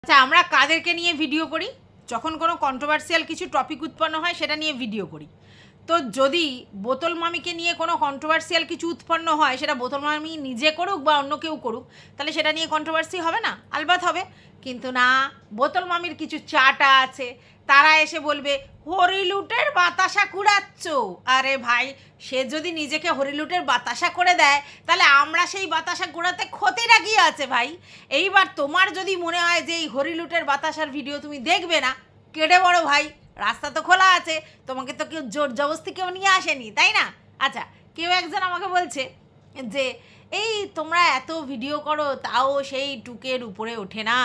আচ্ছা, আমরা কাদেরকে নিয়ে ভিডিও করি? যখন কোনো কন্ট্রোভার্সিয়াল কিছু টপিক উৎপন্ন হয় সেটা নিয়ে ভিডিও করি। তো যদি বোতল মামিকে নিয়ে কোনো কন্ট্রোভার্সিয়াল কিছু উৎপন্ন হয়, সেটা বোতল মামি নিজে করুক বা অন্য কেউ করুক, তাহলে সেটা নিয়ে কন্ট্রোভার্সি হবে না? আলবাত হবে। কিন্তু না, বোতল মামির কিছু চাটা আছে, তারা এসে বলবে হরিলুটের বাতাসা কুড়াচ্ছ। আরে ভাই, সে যদি নিজেকে হরিলুটের বাতাসা করে দেয়, তাহলে আমরা সেই বাতাসা কুড়াতে ক্ষতিটা কি আছে ভাই? এইবার তোমার যদি মনে হয় যে এই হরিলুটের বাতাসার ভিডিও তুমি দেখবে না, কেটে বড় ভাই, রাস্তা তো খোলা আছে, তোমাকে তো কেউ জোর জবরদস্তি কেউ নিয়ে আসেনি, তাই না? আচ্ছা, কেউ একজন আমাকে বলছে যে এই তোমরা এত ভিডিও করো, তাও সেই টুকের উপরে ওঠে না।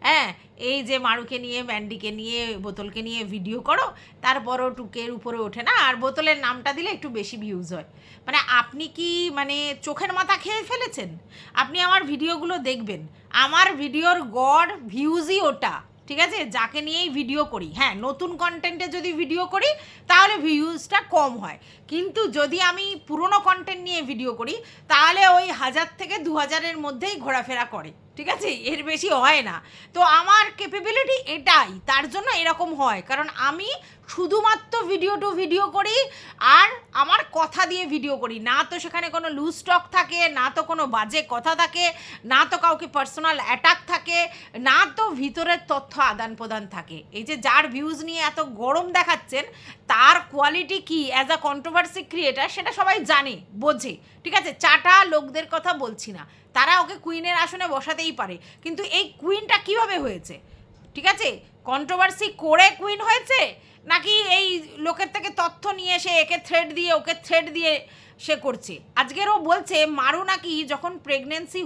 হ্যাঁ, এই যে মারুকে নিয়ে, ম্যান্ডিকে নিয়ে, বোতলকে নিয়ে ভিডিও করো, তারপরও টুকের উপরে ওঠে না, আর বোতলের নামটা দিলে একটু বেশি ভিউজ হয়। মানে আপনি কি চোখের মাথা খেয়ে ফেলেছেন? আপনি আমার ভিডিওগুলো দেখবেন, আমার ভিডিওর গড় ভিউজই ওটা, ঠিক আছে? যাকে নিয়েই ভিডিও করি, হ্যাঁ, নতুন কন্টেন্টে যদি ভিডিও করি তাহলে ভিউজটা কম হয়, কিন্তু যদি আমি পুরনো কন্টেন্ট নিয়ে ভিডিও করি তাহলে ওই 1000 থেকে 2000-এর মধ্যেই ঘোরাফেরা করে, ঠিক আছে? এর বেশি হয় না। তো আমার ক্যাপাবিলিটি এটাই, তার জন্য এরকম হয়, কারণ আমি শুধুমাত্র ভিডিও টু ভিডিও করি, আর আমার কথা দিয়ে ভিডিও করি না। তো সেখানে কোনো লুজ স্টক থাকে না, তো কোনো বাজে কথা থাকে না, তো কাউকে পার্সোনাল অ্যাটাক থাকে না, তো ভিতরের তথ্য আদান প্রদান থাকে। এই যে যার ভিউজ নিয়ে এত গরম দেখাচ্ছেন, তার কোয়ালিটি কি অ্যাজ আ কন্ট্রোভার্সি ক্রিয়েটার সেটা সবাই জানে, বোঝে, ঠিক আছে? চাটা লোকদের কথা বলছি না, তারা ওকে কুইনের আসনে বসাতেই পারে, কিন্তু এই কুইনটা কিভাবে হয়েছে? ঠিক আছে, কন্ট্রোভার্সি করে কুইন হয়েছে, নাকি এই লোকের থেকে তথ্য নিয়ে এসে একে থ্রেড দিয়ে ওকে থ্রেড দিয়ে সে করছে? আজকেরও বলছে মারু নাকি যখন প্রেগনেন্সি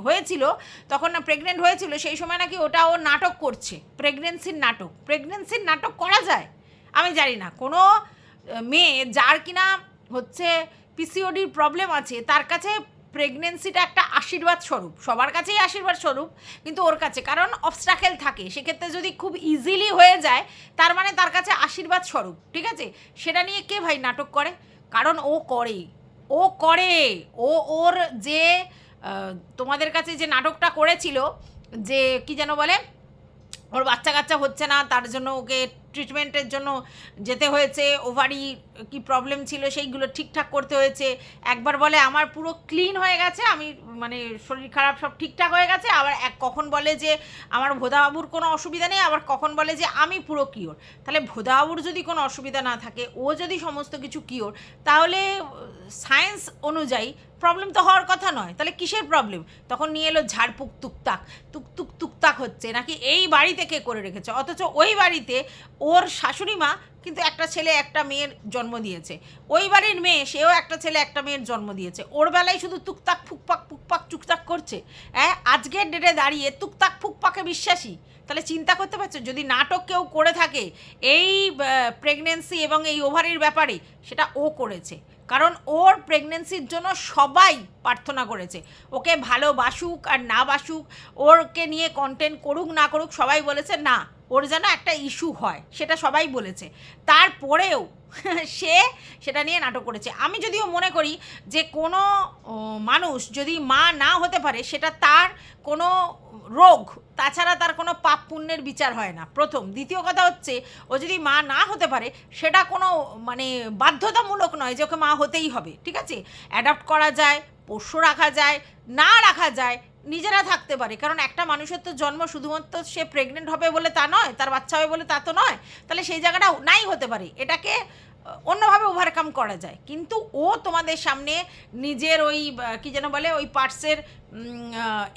হয়েছিল, তখন না প্রেগনেন্ট হয়েছিল, সেই সময় নাকি ওটা ও নাটক করছে, প্রেগনেন্সির নাটক করা যায়? আমি জানি না, কোনো মেয়ে যার কিনা হচ্ছে পিসিওডির প্রবলেম আছে, তার কাছে প্রেগনেন্সিটা একটা আশীর্বাদ স্বরূপ, সবার কাছেই আশীর্বাদ স্বরূপ, কিন্তু ওর কাছে কারণ অবস্ট্রাকেল থাকে, সেক্ষেত্রে যদি খুব ইজিলি হয়ে যায়, তার মানে তার কাছে আশীর্বাদ স্বরূপ, ঠিক আছে? সেটা নিয়ে কে ভাই নাটক করে? কারণ ও করে, ও ওর যে তোমাদের কাছে যে নাটকটা করেছিল, যে কি যেন বলে, ওর বাচ্চা কাচ্চা হচ্ছে না, তার জন্য ওকে ট্রিটমেন্টের জন্য যেতে হয়েছে, ওভারি কি প্রবলেম ছিল সেইগুলো ঠিকঠাক করতে হয়েছে। একবার বলে আমার পুরো ক্লিন হয়ে গেছে, আমি শরীর খারাপ সব ঠিকঠাক হয়ে গেছে, আবার কখন বলে যে আমার ভোদাবাবুর কোনো অসুবিধা নেই, আবার কখন বলে যে আমি পুরো কিওর। তাহলে ভোদাবাবুর যদি কোনো অসুবিধা না থাকে, ও যদি সমস্ত কিছু কিওর, তাহলে সায়েন্স অনুযায়ী প্রবলেম তো হওয়ার কথা নয়, তাহলে কিসের প্রবলেম? তখন নিয়ে এলো ঝাড়ফুঁক, তুকতাক হচ্ছে নাকি এই বাড়িতে কে করে রেখেছে, অথচ ওই বাড়িতে ওর শাশুড়ি মা কিন্তু একটা ছেলে একটা মেয়ের জন্ম দিয়েছে, ওই বাড়ির মেয়ে সেও একটা ছেলে একটা মেয়ের জন্ম দিয়েছে, ওর বেলায় শুধু তুকতাক ফুকপাক চুকতাক করছে। হ্যাঁ, আজকের ডেটে দাঁড়িয়ে তুকতাক ফুকপাকে বিশ্বাসী? তাহলে চিন্তা করতে পারছো, যদি নাটক কেউ করে থাকে এই প্রেগনেন্সি এবং এই ওভারির ব্যাপারে, সেটা ও করেছে, কারণ ওর প্রেগনেন্সির জন্য সবাই প্রার্থনা করেছে, ওকে ভালোবাসুক আর না বাসুক, ওরকে নিয়ে কন্টেন্ট করুক না করুক, সবাই বলেছে না ওর যেন একটা ইস্যু হয়, সেটা সবাই বলেছে। তারপরেও সে সেটা নিয়ে নাটক করেছে। আমি যদিও মনে করি যে কোনো মানুষ যদি মা না হতে পারে, সেটা তার কোনো রোগ, তাছাড়া তার কোনো পাপ পুণ্যের বিচার হয় না, প্রথম। দ্বিতীয় কথা হচ্ছে, ও যদি মা না হতে পারে, সেটা কোনো বাধ্যতামূলক নয় যে ওকে মা হতেই হবে, ঠিক আছে? অ্যাডাপ্ট করা যায়, পোষ্য রাখা যায়, না রাখা যায়, নিজেরা থাকতে পারে, কারণ একটা মানুষের তো জন্ম শুধুমাত্র সে প্রেগনেন্ট হবে বলে তা নয়, তার বাচ্চা হবে বলে তা তো নয়, তাহলে সেই জায়গাটা নাই হতে পারে, এটাকে অন্যভাবে ওভারকাম করা যায়। কিন্তু ও তোমাদের সামনে নিজের ওই কী যেন বলে, ওই পার্টসের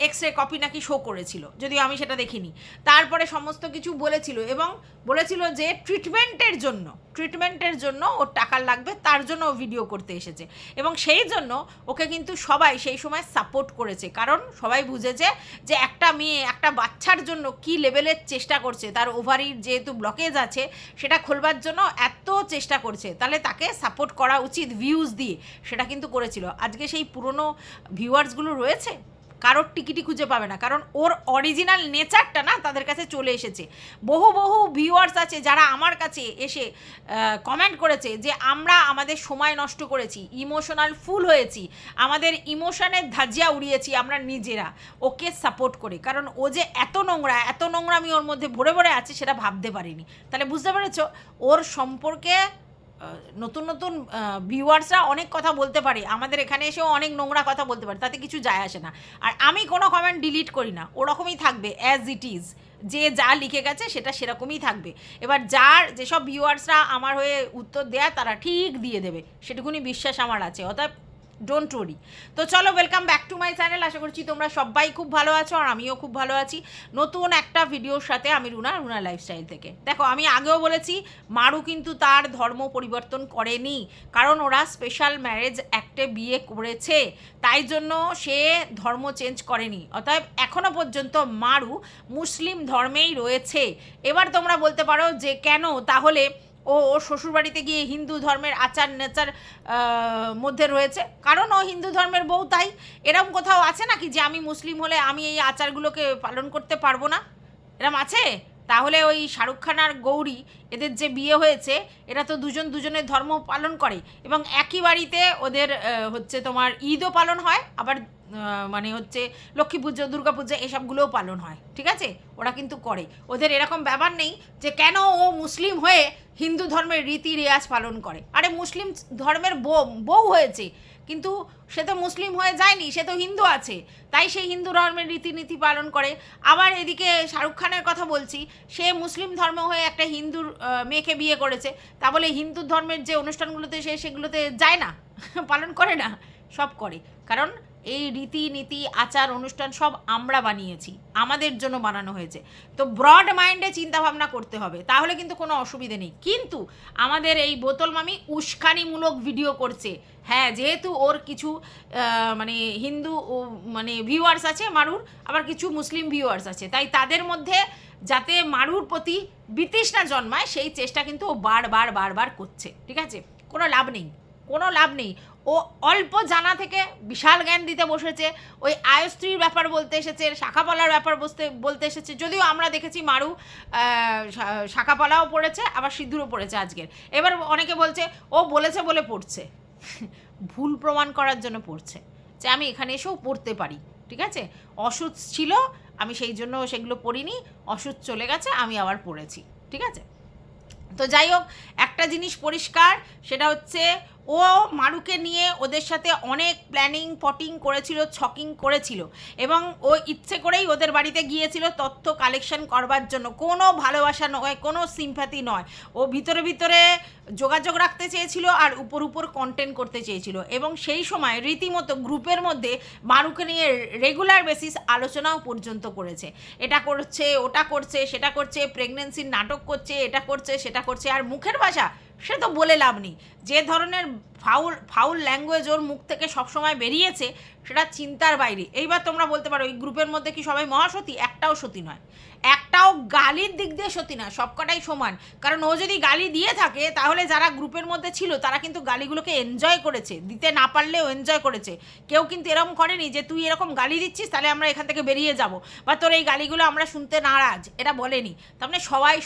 এক্স রে কপি নাকি শো করেছিল, যদিও আমি সেটা দেখিনি। তারপরে সমস্ত কিছু বলেছিল, এবং বলেছিল যে ট্রিটমেন্টের জন্য ওর টাকা লাগবে, তার জন্য ও ভিডিও করতে এসেছে, এবং সেই জন্য ওকে কিন্তু সবাই সেই সময় সাপোর্ট করেছে, কারণ সবাই বুঝেছে যে একটা মেয়ে একটা বাচ্চার জন্য কি লেভেলের চেষ্টা করছে, তার ওভারির যেহেতু ব্লকেজ আছে সেটা খোলবার জন্য এত চেষ্টা করছে, তাহলে তাকে সাপোর্ট করা উচিত ভিউজ দিয়ে, সেটা কিন্তু করেছিল। আজকে সেই পুরনো ভিউয়ার্সগুলো রয়েছে, কারোর টিকিটই খুঁজে পাবে না, কারণ ওর অরিজিনাল নেচারটা না তাদের কাছে চলে এসেছে। বহু বহু ভিউয়ার্স আছে যারা আমার কাছে এসে কমেন্ট করেছে যে আমরা আমাদের সময় নষ্ট করেছি, ইমোশনাল ফুল হয়েছি, আমাদের ইমোশনের ধাজিয়া উড়িয়েছি আমরা নিজেরা ওকে সাপোর্ট করে, কারণ ও যে এত নোংরা, এত নোংরামি ওর মধ্যে ভরে ভরে আছে সেটা ভাবতে পারিনি। তাহলে বুঝতে পেরেছো ওর সম্পর্কে নতুন নতুন ভিউয়ার্সরা অনেক কথা বলতে পারে, আমাদের এখানে এসেও অনেক নোংরা কথা বলতে পারে, তাতে কিছু যায় আসে না। আর আমি কোনো কমেন্ট ডিলিট করি না, ওরকমই থাকবে অ্যাজ ইট ইজ, যে যা লিখে গেছে সেটা সেরকমই থাকবে। এবার যেসব ভিউয়ার্সরা আমার হয়ে উত্তর দেয় তারা ঠিক দিয়ে দেবে, সেটুকুনি বিশ্বাস আমার আছে, অতএব ডোন্ট ওয়ারি। তো চলো, welcome back to my channel. আশা করছি তোমরা সবাই খুব ভালো আছো আর আমিও খুব ভালো আছি নতুন একটা ভিডিওর সাথে। আমি রুনা লাইফস্টাইল থেকে। দেখো, আমি আগেও বলেছি মারু কিন্তু তার ধর্ম পরিবর্তন করেনি, কারণ ওরা স্পেশাল ম্যারেজ অ্যাক্টে বিয়ে করেছে, তাই জন্য সে ধর্ম চেঞ্জ করেনি। অতএব এখনও পর্যন্ত মারু মুসলিম ধর্মেই রয়েছে। এবার তোমরা বলতে পারো যে কেন তাহলে ও ওর শ্বশুরবাড়িতে গিয়ে হিন্দু ধর্মের আচার নেচার মধ্যে রয়েছে, কারণ ও হিন্দু ধর্মের বউ, তাই। এরকম কোথাও আছে নাকি যে আমি মুসলিম হলে আমি এই আচারগুলোকে পালন করতে পারবো না? এরম আছে? তাহলে ওই শাহরুখ খান আর গৌরী এদের যে বিয়ে হয়েছে, এরা তো দুজনের ধর্ম পালন করে এবং একই বাড়িতে ওদের হচ্ছে তোমার ঈদও পালন হয়, আবার মানে হচ্ছে লক্ষ্মী পুজো, দুর্গা পুজো এসবগুলোও পালন হয়, ঠিক আছে? ওরা কিন্তু করে, ওদের এরকম ব্যাপার নেই যে কেন ও মুসলিম হয়ে হিন্দু ধর্মের রীতি রেওয়াজ পালন করে। আরে মুসলিম ধর্মের বউ হয়েছে, কিন্তু সে তো মুসলিম হয়ে যায়নি, সে তো হিন্দু আছে, তাই সেই হিন্দু ধর্মের রীতিনীতি পালন করে। আবার এদিকে শাহরুখ খানের কথা বলছি, সে মুসলিম ধর্ম হয়ে একটা হিন্দুর মেয়েকে বিয়ে করেছে, তা বলে হিন্দু ধর্মের যে অনুষ্ঠানগুলোতে সেগুলোতে যায় না, পালন করে না? সব করে, কারণ এই রীতিনীতি আচার অনুষ্ঠান সব আমরা বানিয়েছি, আমাদের জন্য বানানো হয়েছে। তো ব্রড মাইন্ডে চিন্তাভাবনা করতে হবে, তাহলে কিন্তু কোনো অসুবিধে নেই। কিন্তু আমাদের এই বোতল মামি উস্কানিমূলক ভিডিও করছে, হ্যাঁ, যেহেতু ওর কিছু মানে হিন্দু মানে ভিউয়ার্স আছে মারুর, আবার কিছু মুসলিম ভিউয়ার্স আছে, তাই তাদের মধ্যে যাতে মারুর প্রতি বিতৃষ্ণা জন্মায় সেই চেষ্টা কিন্তু ও বারবার করছে, ঠিক আছে? কোনো লাভ নেই। ও অল্প জানা থেকে বিশাল জ্ঞান দিতে বসেছে, ওই আয়স্ত্রীর ব্যাপার বলতে এসেছে, শাখাপলার ব্যাপার বলতে এসেছে। যদিও আমরা দেখেছি মারু শাখাপলাও পড়েছে, আবার সিঁদুরও পড়েছে আজকের। এবার অনেকে বলছে ও বলেছে বলে পড়ছে, ভুল প্রমাণ করার জন্য পড়ছে যে আমি এখানে এসেও পড়তে পারি, ঠিক আছে? অসুখ ছিল, আমি সেই জন্য সেগুলো পড়িনি, অসুখ চলে গেছে, আমি আবার পড়েছি, ঠিক আছে? তো যাই হোক, একটা জিনিস পরিষ্কার, সেটা হচ্ছে ও মারুকে নিয়ে ওদের সাথে অনেক প্ল্যানিং পটিং করেছিল, ছকিং করেছিল, এবং ও ইচ্ছে করেই ওদের বাড়িতে গিয়েছিল তথ্য কালেকশন করবার জন্য। কোনো ভালোবাসা নয়, কোনো সিম্প্যাথি নয়, ও ভিতরে যোগাযোগ রাখতে চেয়েছিল আর উপর কন্টেন্ট করতে চেয়েছিল। এবং সেই সময় রীতিমতো গ্রুপের মধ্যে মারুকে নিয়ে রেগুলার বেসিস আলোচনাও পর্যন্ত করেছে, এটা করছে, ওটা করছে, সেটা করছে, প্রেগনেন্সির নাটক করছে, এটা করছে, সেটা করছে। আর মুখের ভাষা সে তো বলে লাভ নেই, যে ধরনের ফাউল ল্যাঙ্গুয়েজ ওর মুখ থেকে সবসময় বেরিয়েছে সেটা চিন্তার বাইরে। এইবার তোমরা বলতে পারো এই গ্রুপের মধ্যে কি সবাই মহাসতী? একটাও সতী নয়, একটাও গালির দিক দিয়ে সতী না, সবকটাই সমান। কারণ ও যদি গালি দিয়ে থাকে তাহলে যারা গ্রুপের মধ্যে ছিল তারা কিন্তু গালিগুলোকে এনজয় করেছে, দিতে না পারলেও এনজয় করেছে। কেউ কিন্তু এরকম করেনি যে তুই এরকম গালি দিচ্ছিস তাহলে আমরা এখান থেকে বেরিয়ে যাব, বা তোর এই গালিগুলো আমরা শুনতে নারাজ, এটা বলেনি। তার মানে সবাই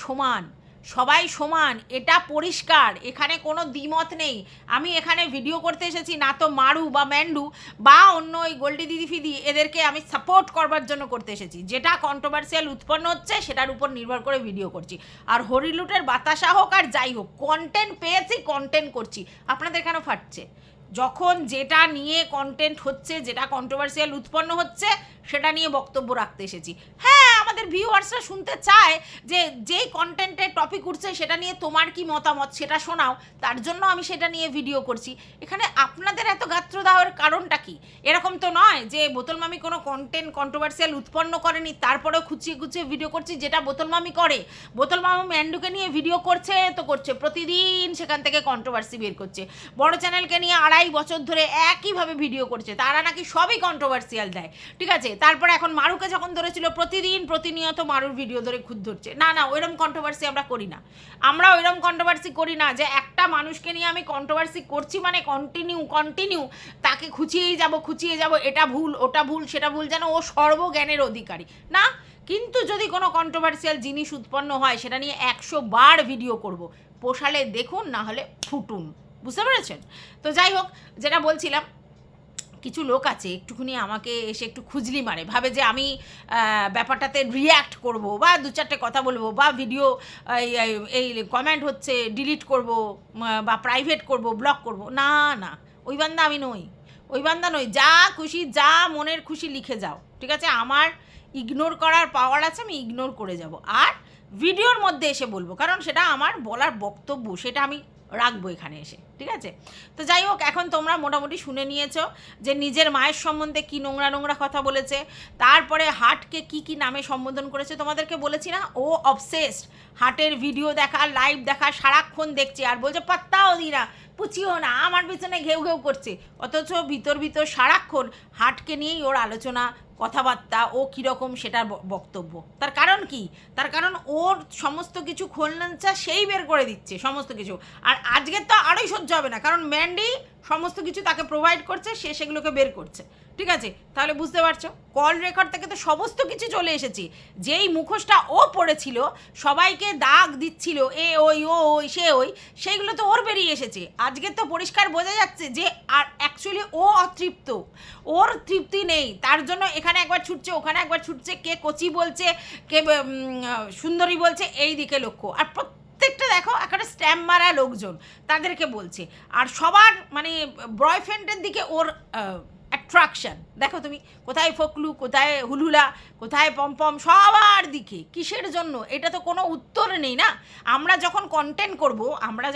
সমান, এটা পরিষ্কার, এখানে কোনো দ্বিমত নেই। আমি এখানে ভিডিও করতে এসেছি না তো মারু বা ম্যান্ডু বা অন্য ওই গোল্ডি দিদি ফিদি এদেরকে আমি সাপোর্ট করবার জন্য করতে এসেছি। যেটা কন্ট্রোভার্সিয়াল উৎপন্ন হচ্ছে সেটার উপর নির্ভর করে ভিডিও করছি। আর হরিলুটের বাতাসা হোক আর যাই হোক, কন্টেন্ট পেয়েছি, কন্টেন্ট করছি। আপনাদের কেন ফাটছে? যখন যেটা নিয়ে কন্টেন্ট হচ্ছে, যেটা কন্ট্রোভার্সিয়াল উৎপন্ন হচ্ছে, সেটা নিয়ে বক্তব্য রাখতে এসেছি। হ্যাঁ, আমাদের ভিউয়ার্সরা শুনতে চায় যে যেই কন্টেন্টের টপিক উঠছে সেটা নিয়ে তোমার কি মতামত সেটা শোনাও, তার জন্য আমি সেটা নিয়ে ভিডিও করছি। এখানে আপনাদের এত গাত্র দেওয়ার কারণটা কি? এরকম তো নয় যে বোতল মামি কোনো কন্টেন্ট কন্ট্রোভার্সিয়াল উৎপন্ন করেনি, তারপরেও খুঁচিয়ে ভিডিও করছি, যেটা বোতল মামি করে। বোতল মামি ম্যান্ডুকে নিয়ে ভিডিও করছে তো করছে, প্রতিদিন সেখান থেকে কন্ট্রোভার্সি বের করছে। বড় চ্যানেলকে নিয়ে 2.5 বছর ধরে একইভাবে ভিডিও করছে, তারা নাকি সবই কন্ট্রোভার্সিয়াল দেয়, ঠিক আছে? তারপরে এখন মারুকে যখন ধরেছিল প্রতিদিন প্রতিনিয়ত মারুর ভিডিও ধরে খুদ ধরছে। না না, ওইরকম কন্ট্রোভার্সি আমরা করি না। আমরা ওইরকম কন্ট্রোভার্সি করি না যে একটা মানুষকে নিয়ে আমি কন্ট্রোভার্সি করছি মানে কন্টিনিউ তাকে খুঁচিয়ে যাব, এটা ভুল ওটা ভুল সেটা ভুল, যেন ও সর্বজ্ঞানের অধিকারী না। কিন্তু যদি কোনো কন্ট্রোভার্সিয়াল জিনিস উৎপন্ন হয় সেটা নিয়ে 100 বার ভিডিও করব, পোষালে দেখুন, না হলে ফুটুন। বুঝতে পেরেছেন? তো যাই হোক, যেটা বলছিলাম, কিছু লোক আছে একটুখানি আমাকে এসে একটু খুজলি মারে, ভাবে যে আমি ব্যাপারটাতে রিয়্যাক্ট করব বা 2-4টে কথা বলবো বা ভিডিও এই কমেন্ট হচ্ছে ডিলিট করব বা প্রাইভেট করব, ব্লক করব। না না, ওই বান্দা আমি নই, ওই বান্দা নই। যা খুশি, যা মনের খুশি লিখে যাও, ঠিক আছে? আমার ইগনোর করার পাওয়ার আছে, আমি ইগনোর করে যাব, আর ভিডিওর মধ্যে এসে বলবো, কারণ সেটা আমার বলার বক্তব্য, সেটা আমি রাখবো এখানে এসে, ঠিক আছে? তো যাই হোক, এখন তোমরা মোটামুটি শুনে নিয়েছো যে নিজের মায়ের সম্বন্ধে কি নোংরা কথা বলেছে, তারপরে হার্টকে কি নামে সম্বোধন করেছে। তোমাদেরকে বলেছি না, ও অবসেসড, হার্টের ভিডিও দেখা, লাইভ দেখা, সারাক্ষণ দেখছে, আর বলছে পাত্তাও দিই না, পুচিও না, আমার পিছনে ঘেউ করছে। অথচ ভিতর সারাক্ষণ হার্টকে নিয়েই ওর আলোচনা, কথাবার্তা, ও কীরকম সেটার বক্তব্য। তার কারণ কি? তার কারণ ওর সমস্ত কিছু খোলনাঞ্চা সেই বের করে দিচ্ছে, সমস্ত কিছু। আর আজকের তো আরোই সহ্য হবে না, কারণ ম্যান্ডি সমস্ত কিছু তাকে প্রোভাইড করছে, সে সেগুলোকে বের করছে, ঠিক আছে? তাহলে বুঝতে পারছো, কল রেকর্ড থেকে তো সমস্ত কিছু চলে এসেছি। যেই মুখোশটা ও পড়েছিল, সবাইকে দাগ দিচ্ছিল, এ ওই ও ওই সে ওই, সেইগুলো তো ওর বেরিয়ে এসেছে। আজকে তো পরিষ্কার বোঝা যাচ্ছে যে আর অ্যাকচুয়ালি ও অতৃপ্ত, ওর তৃপ্তি নেই, তার জন্য এখানে একবার ছুটছে, ওখানে একবার ছুটছে, কে কচি বলছে, কে সুন্দরী বলছে, এই দিকে লক্ষ্য। আর প্রত্যেকটা দেখো একটা স্ট্যাম্প মারা লোকজন, তাদেরকে বলছে। আর সবার মানে বয়ফ্রেন্ডের দিকে ওর অ্যাট্রাকশন। দেখো তুমি, কোথায় ফকলু, কোথায় হুলহুলা, কোথায় পমপম, সবার দিকে। কিসের জন্য? এটা তো কোনো উত্তর নেই না। আমরা যখন কন্টেন্ট করব, আমরা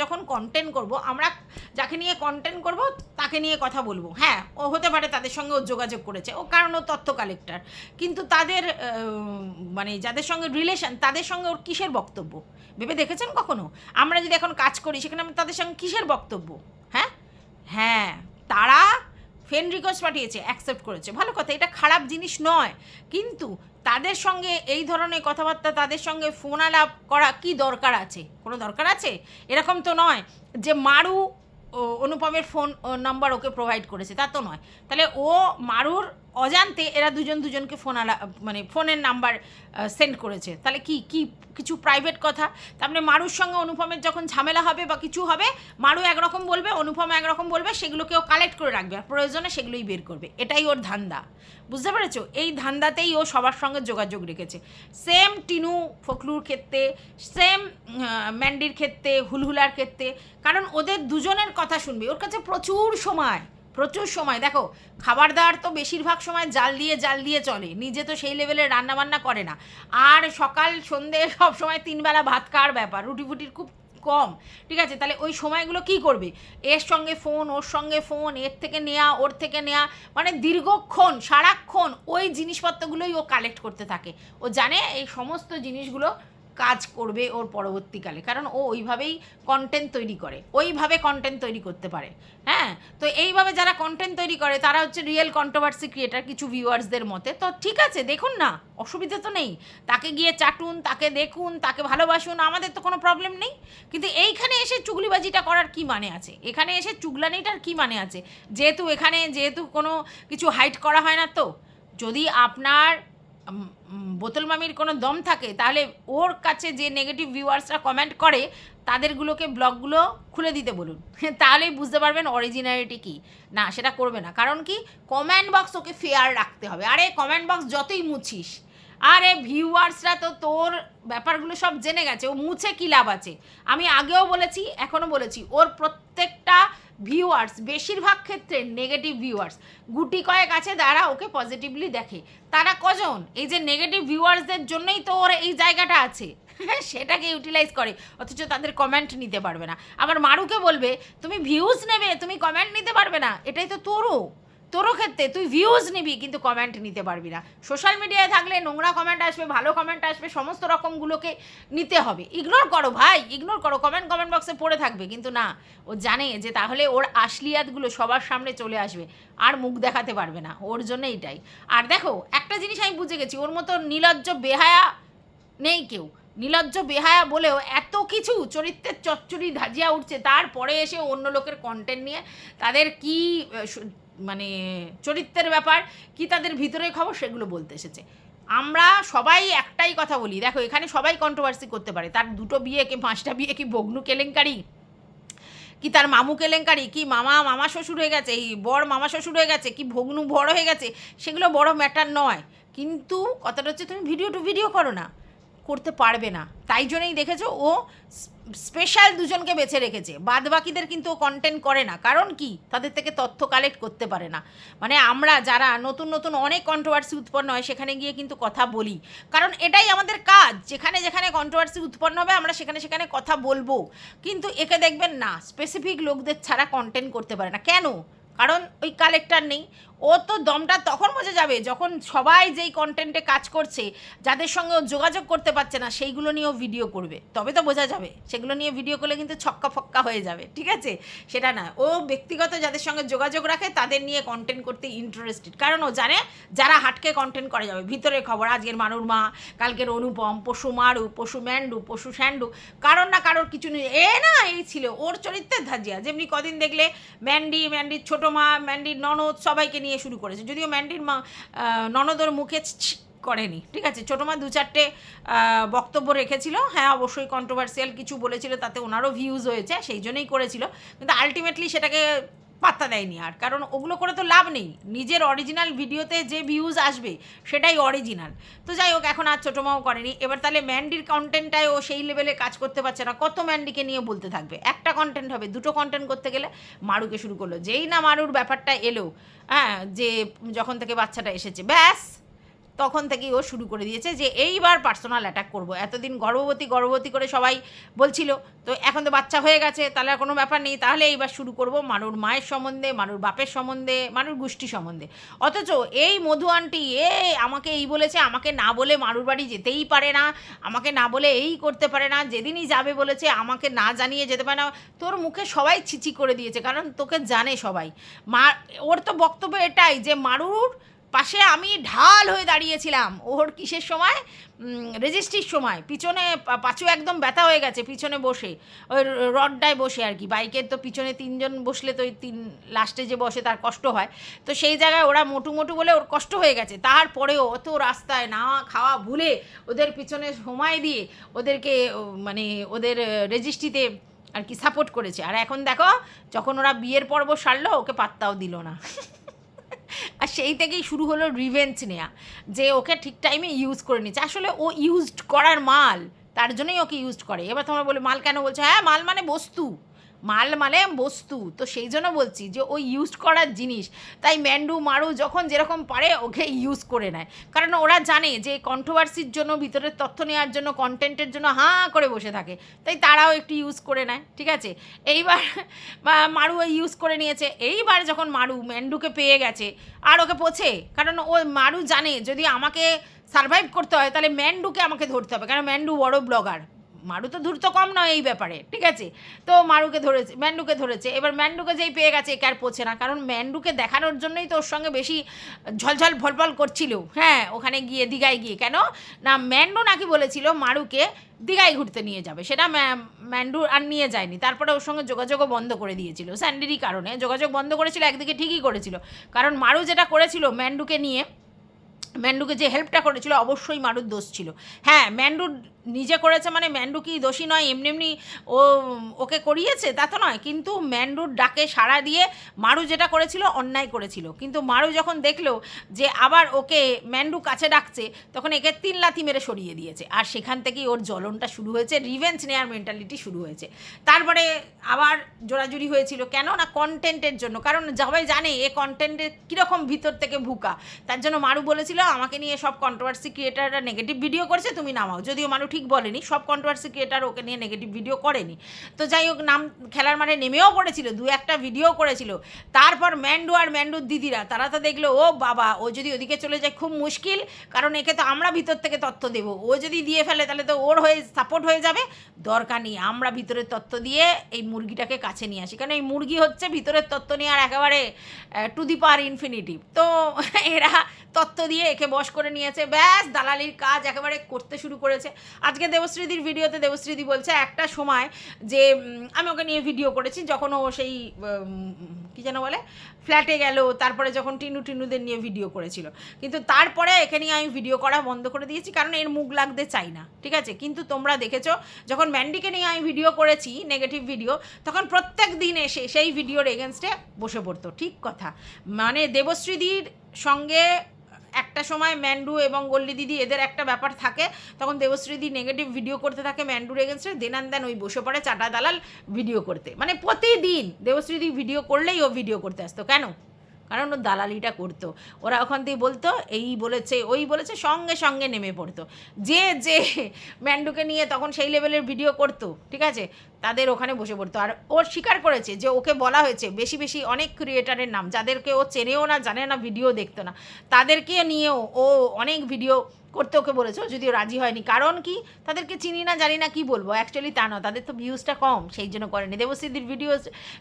যাকে নিয়ে কন্টেন্ট করব তাকে নিয়ে কথা বলবো। হ্যাঁ, ও হতে পারে তাদের সঙ্গে ও যোগাযোগ করেছে, ও কারণ ও তথ্য কালেক্টর, কিন্তু তাদের মানে যাদের সঙ্গে রিলেশন, তাদের সঙ্গে ওর কিসের বক্তব্য ভেবে দেখেছেন কখনো? আমরা যদি এখন কাজ করি, সেখানে তাদের সঙ্গে কিসের বক্তব্য? হ্যাঁ, তারা ফ্রেন্ড রিকোয়েস্ট পাঠিয়েছে, অ্যাকসেপ্ট করেছে, ভালো কথা, এটা খারাপ জিনিস নয়। কিন্তু তাদের সঙ্গে এই ধরনের কথাবার্তা, তাদের সঙ্গে ফোন আলাপ করা কি দরকার আছে? কোনো দরকার আছে? এরকম তো নয় যে মারু অনুপমের ফোন নাম্বার ওকে প্রোভাইড করেছে, তা তো নয়। তাহলে ও মারুর অজান্তে এরা দুজনকে মানে ফোনের নাম্বার সেন্ড করেছে। তাহলে কিছু প্রাইভেট কথা। তারপরে মারুর সঙ্গে অনুপমের যখন ঝামেলা হবে বা কিছু হবে, মারু একরকম বলবে, অনুপম একরকম বলবে, সেগুলোকে ও কালেক্ট করে রাখবে, আর প্রয়োজনে সেগুলোই বের করবে। এটাই ওর ধান্দা, বুঝতে পেরেছো? এই ধান্দাতেই ও সবার সঙ্গে যোগাযোগ রেখেছে। সেম টিনু ফকলুর ক্ষেত্রে, সেম ম্যান্ডির ক্ষেত্রে, হুলহুলার ক্ষেত্রে, কারণ ওদের দুজনের কথা শুনবে। ওর কাছে প্রচুর সময়। দেখো, খাবার দাবার তো বেশিরভাগ সময় জাল দিয়ে চলে, নিজে তো সেই লেভেলের রান্নাবান্না করে না। আর সকাল সন্ধে সব সময় 3 বেলা ভাত খাওয়ার ব্যাপার, রুটি ফুটির খুব কম, ঠিক আছে? তাহলে ওই সময়গুলো কি করবে? এর সঙ্গে ফোন, ওর সঙ্গে ফোন, এর থেকে নেওয়া, ওর থেকে নেওয়া, মানে দীর্ঘক্ষণ সারাক্ষণ ওই জিনিসপত্রগুলোই ও কালেক্ট করতে থাকে। ও জানে এই সমস্ত জিনিসগুলো কাজ করবে ওর পরবর্তীকালে, কারণ ও ওইভাবেই কন্টেন্ট তৈরি করতে পারে। হ্যাঁ, তো এইভাবে যারা কন্টেন্ট তৈরি করে তারা হচ্ছে রিয়েল কন্ট্রোভার্সি ক্রিয়েটার কিছু ভিউয়ার্সদের মতে। তো ঠিক আছে, দেখুন না, অসুবিধা তো নেই, তাকে গিয়ে চাটুন, তাকে দেখুন, তাকে ভালোবাসুন, আমাদের তো কোনো প্রবলেম নেই। কিন্তু এইখানে এসে চুগলিবাজিটা করার কি মানে আছে? এখানে এসে চুগলানিটার কি মানে আছে? যেহেতু কোনো কিছু হাইড করা হয় না, তো যদি আপনার বোতল মামির কোনো দম থাকে, তাহলে ওর কাছে যে নেগেটিভ ভিউয়ার্সরা কমেন্ট করে তাদেরগুলোকে ব্লগগুলো খুলে দিতে বলুন, তাহলেই বুঝতে পারবেন অরিজিনালিটি কী। না, সেটা করবে না, কারণ কি, কমেন্ট বক্স ওকে ফেয়ার রাখতে হবে। আরে কমেন্ট বক্স যতই মুছিস, আরে ভিউয়ার্সরা তো তোর ব্যাপারগুলো সব জেনে গেছে, ও মুছে কী লাভ আছে? আমি আগেও বলেছি, এখনও বলেছি, ওর প্রত্যেকটা ভিউয়ার্স বেশিরভাগ ক্ষেত্রে নেগেটিভ ভিউয়ার্স, গুটি কয়েক আছে যারা ওকে পজিটিভলি দেখে। তারা কজন? এই যে নেগেটিভ ভিউয়ার্সদের জন্যই তো ওর এই জায়গাটা আছে, সেটাকে ইউটিলাইজ করে, অথচ তাদের কমেন্ট নিতে পারবে না। আবার মারুকে বলবে তুমি ভিউজ নেবে, তুমি কমেন্ট নিতে পারবে না, এটাই তো তোরও। তোরও ক্ষেত্রে তুই ভিউজ নিবি কিন্তু কমেন্ট নিতে পারবি না। সোশ্যাল মিডিয়ায় থাকলে নোংরা কমেন্ট আসবে, ভালো কমেন্ট আসবে, সমস্ত রকমগুলোকে নিতে হবে। ইগনোর করো ভাই, ইগনোর করো, কমেন্ট বক্সে পড়ে থাকবে, কিন্তু না, ও জানে যে তাহলে ওর আসলিয়াতগুলো সবার সামনে চলে আসবে, আর মুখ দেখাতে পারবে না, ওর জন্য এইটাই। আর দেখো একটা জিনিস আমি বুঝে গেছি, ওর মতো নির্লজ্জ বেহায়া নেই কেউ। নির্লজ্জ বেহায়া বলেও এত কিছু চরিত্রের চচ্চড়ি ধাজিয়া উঠছে, তারপরে এসে অন্য লোকের কন্টেন্ট নিয়ে তাদের কি মানে চরিত্রের ব্যাপার কি, তাদের ভিতরে খবর, সেগুলো বলতে এসেছে। আমরা সবাই একটাই কথা বলি, দেখো এখানে সবাই কন্ট্রোভার্সি করতে পারে, তার 2টো বিয়ে কি 5টা বিয়ে কি ভগ্নু কেলেঙ্কারি, কি তার মামু কেলেঙ্কারি, কি মামা শ্বশুর হয়ে গেছে, এই বর মামা শ্বশুর হয়ে গেছে, কি ভগ্নু বড় হয়ে গেছে, সেগুলো বড় ম্যাটার নয়। কিন্তু কথাটা হচ্ছে তুমি ভিডিও করো না, করতে পারবে না। তাই জন্যই দেখেছো ও স্পেশাল 2জনকে বেছে রেখেছে, বাদ বাকিদের কিন্তু ও কন্টেন্ট করে না। কারণ কি, তাদের থেকে তথ্য কালেক্ট করতে পারে না। মানে আমরা যারা নতুন নতুন অনেক কন্ট্রোভার্সি উৎপন্ন হয় সেখানে গিয়ে কিন্তু কথা বলি, কারণ এটাই আমাদের কাজ। যেখানে যেখানে কন্ট্রোভার্সি উৎপন্ন হবে আমরা সেখানে সেখানে কথা বলবো। কিন্তু একে দেখবেন না, স্পেসিফিক লোকদের ছাড়া কন্টেন্ট করতে পারে না। কেন? কারণ ওই কালেক্টর নেই। ও তো দমটা তখন বোঝা যাবে যখন সবাই যেই কন্টেন্টে কাজ করছে, যাদের সঙ্গে ও যোগাযোগ করতে পারছে না, সেইগুলো নিয়েও ভিডিও করবে, তবে তো বোঝা যাবে। সেগুলো নিয়ে ভিডিও করলে কিন্তু ছক্কা ফক্কা হয়ে যাবে, ঠিক আছে? সেটা না, ও ব্যক্তিগত যাদের সঙ্গে যোগাযোগ রাখে তাদের নিয়ে কন্টেন্ট করতে ইন্টারেস্টেড, কারণ ও জানে যারা হাটকে কন্টেন্ট করা যাবে। ভিতরের খবর, আজকের মানুর মা, কালকের অনুপম, পশু মারু, পশু ম্যান্ডু, পশু স্যান্ডু, কারোর না কারোর কিছু নেই। এই ছিল ওর চরিত্রের ধাজিয়া। যেমনি কদিন দেখলে ম্যান্ডির ছোটো মা, ম্যান্ডির ননদ, সবাইকে নিয়ে শুরু করেছে, যদিও ম্যান্ডির মা ননদর মুখে করেনি, ঠিক আছে? ছোটো মা 2-4টে বক্তব্য রেখেছিল, হ্যাঁ অবশ্যই কন্ট্রোভার্সিয়াল কিছু বলেছিল, তাতে ওনারও ভিউজ হয়েছে, সেই জন্যই করেছিল, কিন্তু আলটিমেটলি সেটাকে পাত্তা দেয়নি আর, কারণ ওগুলো করে তো লাভ নেই। নিজের অরিজিনাল ভিডিওতে যে ভিউজ আসবে সেটাই অরিজিনাল। তো যাই হোক, এখন আর ছোটো মাও করেনি। এবার তাহলে ম্যান্ডির কন্টেন্টটায় ও সেই লেভেলে কাজ করতে পারছে না, কত ম্যান্ডিকে নিয়ে বলতে থাকবে? একটা কন্টেন্ট হবে, 2টো কন্টেন্ট করতে গেলে মারুকে শুরু করলো। যেই না মারুর ব্যাপারটা এলো, হ্যাঁ, যে যখন থেকে বাচ্চাটা এসেছে, ব্যাস তখন থেকেই ও শুরু করে দিয়েছে যে এইবার পার্সোনাল অ্যাটাক করব। এতদিন গর্ভবতী করে সবাই বলছিল, তো এখন তো বাচ্চা হয়ে গেছে, তাহলে আর কোনো ব্যাপার নেই, তাহলে এইবার শুরু করব মানুর মায়ের সম্বন্ধে, মানুর বাপের সম্বন্ধে, মানুর গোষ্ঠী সম্বন্ধে। অথচ এই মধু আন্টি আমাকে এই বলেছে, আমাকে না বলে মারুর বাড়ি যেতেই পারে না, আমাকে না বলে এই করতে পারে না, যেদিনই যাবে বলেছে আমাকে না জানিয়ে যেতে পারে না। তোর মুখে সবাই ছিচি করে দিয়েছে, কারণ তোকে জানে সবাই। ওর তো বক্তব্য এটাই যে মারুর পাশে আমি ঢাল হয়ে দাঁড়িয়েছিলাম। ওর কিসের সময়? রেজিস্ট্রির সময়। পিছনে পাঁচু একদম ব্যথা হয়ে গেছে পিছনে বসে, ওই রডটায় বসে আর কি। বাইকের তো পিছনে 3জন বসলে তো ওই লাস্টে যে বসে তার কষ্ট হয়, তো সেই জায়গায় ওরা মোটু বলে ওর কষ্ট হয়ে গেছে। তারপরেও অত রাস্তায় না খাওয়া ভুলে ওদের পিছনে সময় দিয়ে ওদেরকে মানে ওদের রেজিস্ট্রিতে আর কি সাপোর্ট করেছে। আর এখন দেখো, যখন ওরা বিয়ের পর্ব সারলো, ওকে পাত্তাও দিল না। আর সেই থেকেই শুরু হলো রিভেঞ্জ নেওয়া, যে ওকে ঠিক টাইমে ইউজ করে নিচ্ছে। আসলে ও ইউজড করার মাল, তার জন্যই ওকে ইউজ করে। এবার তোমরা বলে মাল কেন বলছো? হ্যাঁ, মাল মানে বস্তু, বস্তু। তো সেই জন্য বলছি যে ও ইউজ করার জিনিস। তাই মারু যখন যেরকম পারে ওকে ইউজ করে নেয়, কারণ ওরা জানে যে কন্ট্রোভার্সির জন্য, ভিতরের তথ্য নেওয়ার জন্য, কন্টেন্টের জন্য হাঁ করে বসে থাকে, তাই তারাও একটু ইউজ করে নেয়, ঠিক আছে? এইবার মারু ইউজ করে নিয়েছে। এইবার যখন মারু ম্যান্ডুকে পেয়ে গেছে, আর ওকে পোছে, কারণ ও মারু জানে যদি আমাকে সারভাইভ করতে হয় তাহলে ম্যান্ডুকে আমাকে ধরতে হবে, কারণ ম্যান্ডু বড় ব্লগার, মারু তো ধূর্ত কম নয় এই ব্যাপারে, ঠিক আছে? তো ম্যান্ডুকে ধরেছে। এবার ম্যান্ডুকে যেই পেয়ে গেছে, একে আর পোছে না, কারণ ম্যান্ডুকে দেখানোর জন্যই তো ওর সঙ্গে বেশি ঝলঝল ফলফল করছিল। হ্যাঁ, ওখানে গিয়ে দীঘায় গিয়ে, কেন না ম্যান্ডু নাকি বলেছিল মারুকে দীঘায় ঘুরতে নিয়ে যাবে, সেটা ম্যান্ডু আর নিয়ে যায়নি। তারপরে ওর সঙ্গে যোগাযোগও বন্ধ করে দিয়েছিল, স্যান্ডিরই কারণে যোগাযোগ বন্ধ করেছিল। একদিকে ঠিকই করেছিল, কারণ মারু যেটা করেছিল ম্যান্ডুকে নিয়ে, ম্যান্ডুকে যে হেল্পটা করেছিল, অবশ্যই মারুর দোষ ছিল। হ্যাঁ, ম্যান্ডু নিজে করেছে মানে ম্যান্ডু কি দোষী নয়? এমনি ওকে করিয়েছে তা তো নয়, কিন্তু ম্যান্ডুর ডাকে সাড়া দিয়ে মারু যেটা করেছিল অন্যায় করেছিল। কিন্তু মারু যখন দেখলো যে আবার ওকে ম্যান্ডু কাছে ডাকছে, তখন একে 3 লাথি মেরে সরিয়ে দিয়েছে। আর সেখান থেকেই ওর জ্বলনটা শুরু হয়েছে, রিভেঞ্জ নেওয়ার মেন্টালিটি শুরু হয়েছে। তারপরে আবার জোরাজুরি হয়েছিল, কেন না কন্টেন্টের জন্য, কারণ সবাই জানে এ কন্টেন্টের কীরকম ভিতর থেকে ভুকা। তার জন্য মারু বলেছিল আমাকে নিয়ে সব কন্ট্রোভার্সি ক্রিয়েটাররা নেগেটিভ ভিডিও করেছে, তুমি নামাও। যদিও মানুষ ঠিক বলেনি, সব কন্ট্রোভার্সি ক্রিয়েটার ওকে নিয়ে নেগেটিভ ভিডিও করেনি। তো যাই হোক, নাম খেলার মাঠে নেমেও পড়েছিল, দু একটা ভিডিও করেছিল। তারপর ম্যান্ডু আর ম্যান্ডুর দিদিরা তারা তো দেখলো ও বাবা, ও যদি ওদিকে চলে যায় খুব মুশকিল, কারণ একে তো আমরা ভিতর থেকে তথ্য দেবো, ও যদি দিয়ে ফেলে তাহলে তো ওর হয়ে সাপোর্ট হয়ে যাবে, দরকার নেই, আমরা ভিতরের তথ্য দিয়ে এই মুরগিটাকে কাছে নিয়ে আসি। কারণ এই মুরগি হচ্ছে ভিতরের তথ্য নিয়ে আর একেবারে টু দি পাওয়ার ইনফিনিটিভ। তো এরা তথ্য দিয়ে একে বশ করে নিয়েছে, ব্যাস দালালির কাজ একেবারে করতে শুরু করেছে। আজকে দেবশ্রীদির ভিডিওতে দেবশ্রীদি বলছে একটা সময় যে আমি ওকে নিয়ে ভিডিও করেছি যখন ও সেই কী যেন বলে ফ্ল্যাটে গেল, তারপরে যখন টিনুদের নিয়ে ভিডিও করেছিল, কিন্তু তারপরে একে নিয়ে আমি ভিডিও করা বন্ধ করে দিয়েছি, কারণ এর মুখ লাগতে চাই না, ঠিক আছে। কিন্তু তোমরা দেখেছো যখন ম্যান্ডিকে নিয়ে আমি ভিডিও করেছি নেগেটিভ ভিডিও, তখন প্রত্যেক দিন এসে সেই ভিডিওর এগেনস্টে বসে পড়তো। ঠিক কথা, মানে দেবশ্রীদির সঙ্গে একটা সময় ম্যান্ডু এবং গল্লি দিদি এদের একটা ব্যাপার থাকে, তখন দেবশ্রীদি নেগেটিভ ভিডিও করতে থাকে ম্যান্ডুর এগেনস্টে, দেন অ্যান্ড দেন ওই বসে পড়ে চাটা দালাল ভিডিও করতে। মানে প্রতিদিন দেবশ্রীদি ভিডিও করলেই ও ভিডিও করতে আসতো। কেন? কারণ ও দালালিটা করতো। ওরা ওখান থেকে বলতো এই বলেছে ওই বলেছে, সঙ্গে সঙ্গে নেমে পড়তো। যে যে ম্যান্ডুকে নিয়ে তখন সেই লেভেলের ভিডিও করতো, ঠিক আছে, তাদের ওখানে বসে পড়তো। আর ওর স্বীকার করেছে যে ওকে বলা হয়েছে বেশি বেশি অনেক ক্রিয়েটারের নাম, যাদেরকে ও চেনেও না, জানে না, ভিডিও দেখতো না, তাদেরকে নিয়েও ও অনেক ভিডিও করতে ওকে বলেছে, ও যদিও রাজি হয়নি। কারণ কি? তাদেরকে চিনি না, জানি না, কি বলবো, অ্যাকচুয়ালি তা না, তাদের তো ভিউজটা কম, সেই জন্য করেনি। দেবশ্রীদির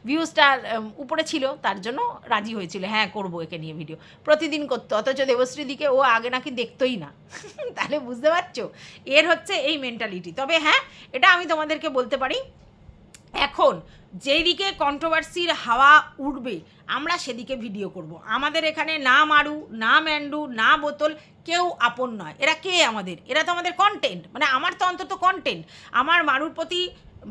ভিউজটা উপরে ছিল, তার জন্য রাজি হয়েছিল, হ্যাঁ করবো একে নিয়ে ভিডিও, প্রতিদিন করতো। অথচ দেবশ্রীদিকে ও আগে নাকি দেখতোই না। তাহলে বুঝতে পারছো এর হচ্ছে এই মেন্টালিটি। তবে হ্যাঁ, এটা আমি তোমাদেরকে বলতে পারি, এখন যেদিকে কন্ট্রোভার্সির হাওয়া উঠবে আমরা সেদিকে ভিডিও করব। আমাদের এখানে না মারু, না ম্যান্ডু, না বোতল, কেউ আপন নয়। এরা কে আমাদের? এরা তো আমাদের কন্টেন্ট, মানে আমার তো অন্তত কন্টেন্ট। আমার মারুর প্রতি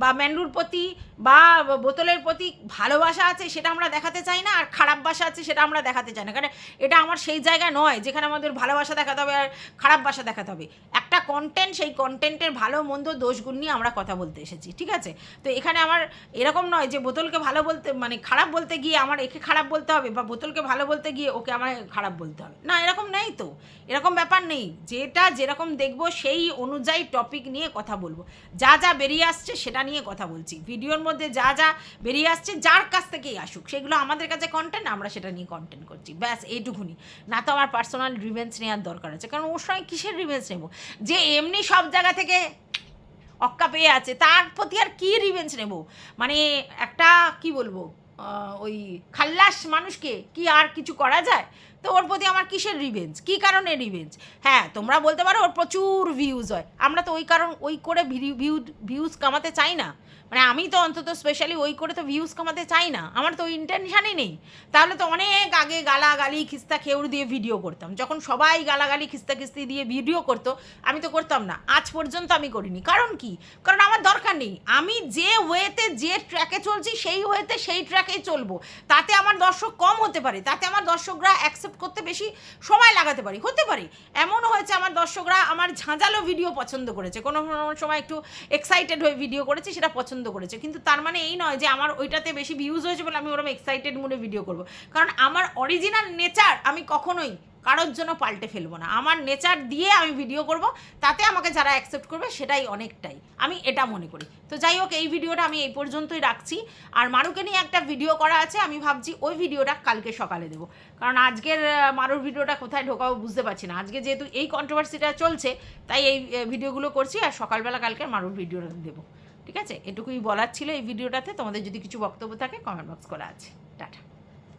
বা ম্যান্ডুর প্রতি বা বোতলের প্রতি ভালোবাসা আছে, সেটা আমরা দেখাতে চাই না, আর খারাপ বাসা আছে সেটা আমরা দেখাতে চাই না, কারণ এটা আমার সেই জায়গা নয় যেখানে আমাদের ভালোবাসা দেখাতে হবে আর খারাপ বাসা দেখাতে হবে। একটা কন্টেন্ট, সেই কন্টেন্টের ভালো মন্দ দোষগুণ নিয়ে আমরা কথা বলতে এসেছি, ঠিক আছে। তো এখানে আমার এরকম নয় যে বোতলকে ভালো বলতে, মানে খারাপ বলতে গিয়ে আমার একে খারাপ বলতে হবে, বা বোতলকে ভালো বলতে গিয়ে ওকে আমার খারাপ বলতে হবে, না, এরকম নেই তো, এরকম ব্যাপার নেই। যেটা যেরকম দেখবো সেই অনুযায়ী টপিক নিয়ে কথা বলবো। যা যা বেরিয়ে আসছে সেটা নিয়ে কথা বলছি, ভিডিওর মধ্যে যা যা বেরিয়ে আসছে যার কাছ থেকেই আসুক, সেগুলো আমাদের কাছে কন্টেন্ট, আমরা সেটা নিয়ে কন্টেন্ট করছি, ব্যাস এইটুকুনি। না তো আমার পার্সোনাল রিভেঞ্জ নেওয়ার দরকার আছে, কারণ ওর সঙ্গে কিসের রিভেঞ্জ নেব? যে এমনি সব জায়গা থেকে অক্কা পেয়ে আছে, তার প্রতি আর কী রিভেঞ্জ নেব? মানে একটা কি বলবো, ওই খাল্লাস মানুষকে কি আর কিছু করা যায়? তো ওর প্রতি আমার কিসের রিভেঞ্জ, কী কারণে রিভেঞ্জ? হ্যাঁ, তোমরা বলতে পারো ওর প্রচুর ভিউজ হয়, আমরা তো ওই করে ভিউজ কামাতে চাই না। মানে আমি তো অন্তত স্পেশালি ওই করে তো ভিউজ কামাতে চাই না, আমার তো ওই ইন্টেনশানই নেই। তাহলে তো অনেক আগে গালাগালি খিস্তা খেউর দিয়ে ভিডিও করতাম, যখন সবাই গালাগালি খিস্তি দিয়ে ভিডিও করতো, আমি তো করতাম না, আজ পর্যন্ত আমি করিনি। কারণ কি? কারণ আমার দরকার নেই। আমি যে ওয়েতে যে ট্র্যাকে চলছি সেই ওয়েতে সেই ট্র্যাকেই চলবো। তাতে আমার দর্শক কম হতে পারে, তাতে আমার দর্শকরা অ্যাকসেপ্ট করতে বেশি সময় লাগাতে পারি, হতে পারে। এমনও হয়েছে আমার দর্শকরা আমার ঝাঁঝালো ভিডিও পছন্দ করেছে, কোনো সময় একটু এক্সাইটেড হয়ে ভিডিও করেছি, সেটা পছন্দ করেছে, কিন্তু তার মানে এই নয় যে আমার ওইটাতে বেশি ভিউজ হয়েছে বলে আমি ওরকম এক্সাইটেড মুডে ভিডিও করব। কারণ আমার অরিজিনাল নেচার আমি কখনোই কারোর জন্য পাল্টে ফেলবো না, আমার নেচার দিয়ে আমি ভিডিও করব, তাতে আমাকে যারা অ্যাকসেপ্ট করবে সেটাই অনেকটাই, আমি এটা মনে করি। তো যাই হোক, এই ভিডিওটা আমি এই পর্যন্তই রাখছি। আর মারুকে নিয়ে একটা ভিডিও করা আছে, আমি ভাবছি ওই ভিডিওটা কালকে সকালে দেবো, কারণ আজকের মারুর ভিডিওটা কোথায় ঢোকাবো বুঝতে পারছি না। আজকে যেহেতু এই কন্ট্রোভার্সিটা চলছে, তাই এই ভিডিওগুলো করছি, আর সকালবেলা কালকে মারুর ভিডিওটা দেবো, ঠিক আছে। এটুকুই বলার ছিল এই ভিডিওটাতে। তোমাদের যদি কিছু বক্তব্য থাকে কমেন্ট বক্স করা আছে। টাটা।